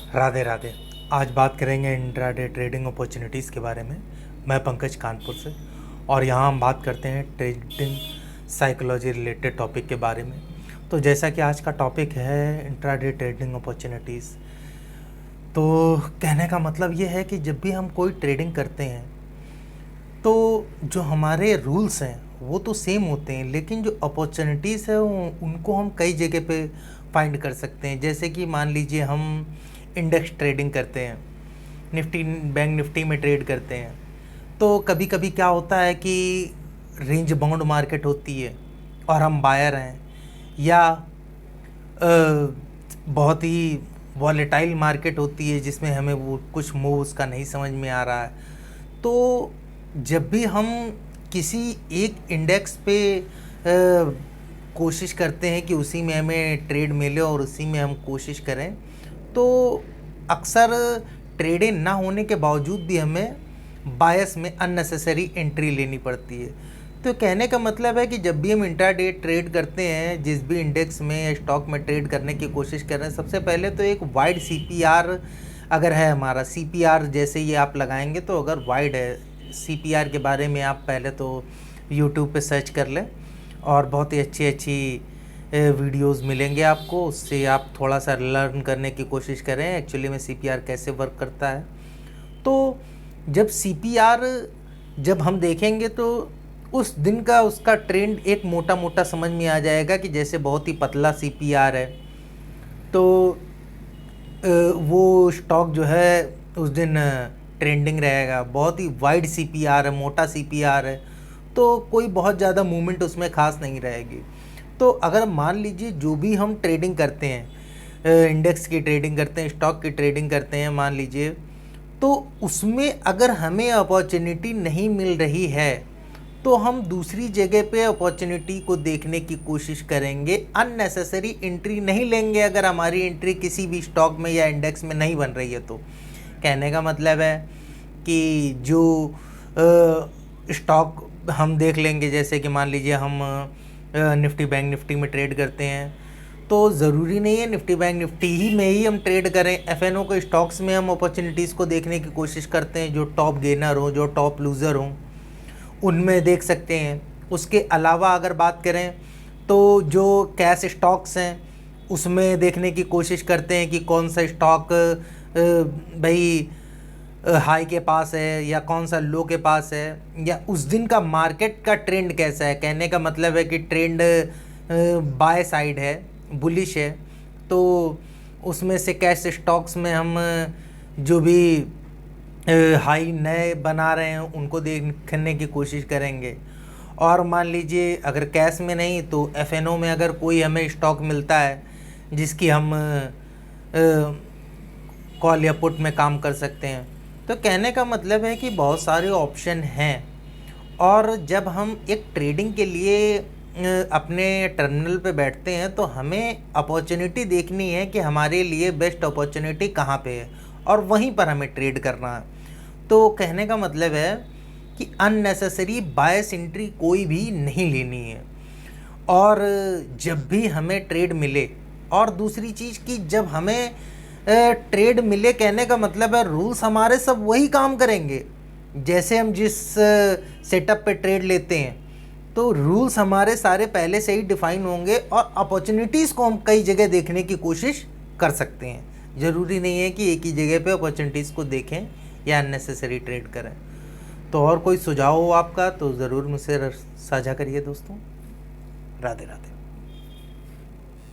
राधे राधे। आज बात करेंगे इंट्राडे ट्रेडिंग अपॉर्चुनिटीज़ के बारे में। मैं पंकज कानपुर से, और यहाँ हम बात करते हैं ट्रेडिंग साइकोलॉजी रिलेटेड टॉपिक के बारे में। तो जैसा कि आज का टॉपिक है इंट्राडे ट्रेडिंग अपॉर्चुनिटीज़, तो कहने का मतलब ये है कि जब भी हम कोई ट्रेडिंग करते हैं तो जो हमारे रूल्स हैं वो तो सेम होते हैं, लेकिन जो अपॉर्चुनिटीज़ है उनको हम कई जगह पे फाइंड कर सकते हैं। जैसे कि मान लीजिए हम इंडेक्स ट्रेडिंग करते हैं, निफ्टी बैंक निफ्टी में ट्रेड करते हैं, तो कभी कभी क्या होता है कि रेंज बाउंड मार्केट होती है और हम बायर हैं, या बहुत ही वॉलेटाइल मार्केट होती है जिसमें हमें वो कुछ मूव उसका नहीं समझ में आ रहा है। तो जब भी हम किसी एक इंडेक्स पे कोशिश करते हैं कि उसी में हमें ट्रेड मिले और उसी में हम कोशिश करें, तो अक्सर ट्रेडें ना होने के बावजूद भी हमें बायस में अननेसेसरी एंट्री लेनी पड़ती है। तो कहने का मतलब है कि जब भी हम इंट्राडे ट्रेड करते हैं, जिस भी इंडेक्स में या स्टॉक में ट्रेड करने की कोशिश कर रहे हैं, सबसे पहले तो एक वाइड सीपीआर अगर है हमारा, सीपीआर जैसे ये आप लगाएंगे, तो अगर वाइड है सीपीआर के बारे में आप पहले तो यूट्यूब पे सर्च कर लें और बहुत ही अच्छी वीडियोस मिलेंगे आपको, उससे आप थोड़ा सा लर्न करने की कोशिश करें एक्चुअली में सीपीआर कैसे वर्क करता है। तो जब सीपीआर जब हम देखेंगे तो उस दिन का उसका ट्रेंड एक मोटा मोटा समझ में आ जाएगा कि जैसे बहुत ही पतला सीपीआर है तो वो स्टॉक जो है उस दिन ट्रेंडिंग रहेगा। बहुत ही वाइड सीपीआर है, मोटा सीपीआर है, तो कोई बहुत ज़्यादा मूवमेंट उसमें खास नहीं रहेगी। तो अगर मान लीजिए जो भी हम ट्रेडिंग करते हैं, इंडेक्स की ट्रेडिंग करते हैं, स्टॉक की ट्रेडिंग करते हैं मान लीजिए, तो उसमें अगर हमें अपॉर्चुनिटी नहीं मिल रही है तो हम दूसरी जगह पे अपॉर्चुनिटी को देखने की कोशिश करेंगे, अननेसेसरी एंट्री नहीं लेंगे अगर हमारी एंट्री किसी भी स्टॉक में या इंडेक्स में नहीं बन रही है। तो कहने का मतलब है कि जो स्टॉक हम देख लेंगे, जैसे कि मान लीजिए हम निफ्टी बैंक निफ्टी में ट्रेड करते हैं, तो ज़रूरी नहीं है निफ्टी बैंक निफ्टी ही में ही हम ट्रेड करें। एफएनओ के स्टॉक्स में हम अपॉर्चुनिटीज़ को देखने की कोशिश करते हैं, जो टॉप गेनर हो, जो टॉप लूज़र हों, उनमें देख सकते हैं। उसके अलावा अगर बात करें तो जो कैश स्टॉक्स हैं उसमें देखने की कोशिश करते हैं कि कौन सा स्टॉक भाई हाई के पास है या कौन सा लो के पास है, या उस दिन का मार्केट का ट्रेंड कैसा है। कहने का मतलब है कि ट्रेंड बाय साइड है, बुलिश है, तो उसमें से कैश स्टॉक्स में हम जो भी हाई नए बना रहे हैं उनको देखने की कोशिश करेंगे। और मान लीजिए अगर कैश में नहीं तो एफएनओ में अगर कोई हमें स्टॉक मिलता है जिसकी हम कॉल या पुट में काम कर सकते हैं। तो कहने का मतलब है कि बहुत सारे ऑप्शन हैं, और जब हम एक ट्रेडिंग के लिए अपने टर्मिनल पे बैठते हैं तो हमें अपॉर्चुनिटी देखनी है कि हमारे लिए बेस्ट अपॉर्चुनिटी कहाँ पे है और वहीं पर हमें ट्रेड करना है। तो कहने का मतलब है कि अननेसेसरी बायस एंट्री कोई भी नहीं लेनी है, और जब भी हमें ट्रेड मिले, और दूसरी चीज़ कि जब हमें ट्रेड मिले, कहने का मतलब है रूल्स हमारे सब वही काम करेंगे। जैसे हम जिस सेटअप पे ट्रेड लेते हैं तो रूल्स हमारे सारे पहले से ही डिफाइन होंगे, और अपॉर्चुनिटीज़ को हम कई जगह देखने की कोशिश कर सकते हैं। ज़रूरी नहीं है कि एक ही जगह पे अपॉर्चुनिटीज़ को देखें या अननेसेसरी ट्रेड करें। तो और कोई सुझाव हो आपका तो ज़रूर मुझसे साझा करिए दोस्तों। राधे राधे।